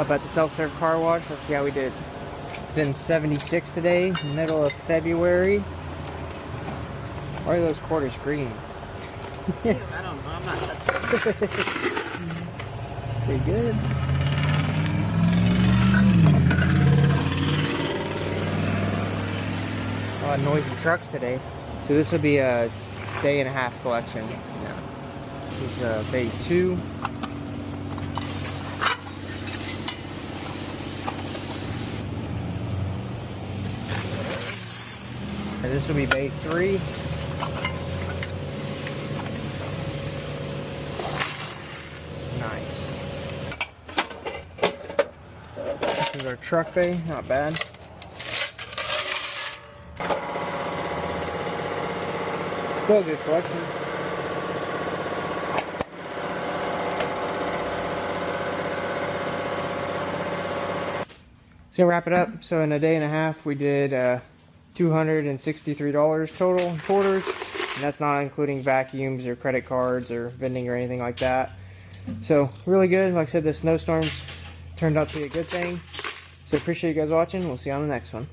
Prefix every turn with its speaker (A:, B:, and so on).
A: up at the self-serve car wash. Let's see how we did. It's been 76 today, middle of February. Why are those quarters green?
B: I don't know. I'm not touching it.
A: Pretty good. A lot of noisy trucks today. So this would be a day and a half collection.
B: Yes.
A: Yeah. This is bay 2. And this will be bay 3. Nice. This is our truck bay, not bad. Still a good collection. It's gonna wrap it up. So in a day and a half, we did $263 total in quarters, and that's not including vacuums or credit cards or vending or anything like that. So really good. Like I said, the snowstorms turned out to be a good thing. So appreciate you guys watching. We'll see you on the next one.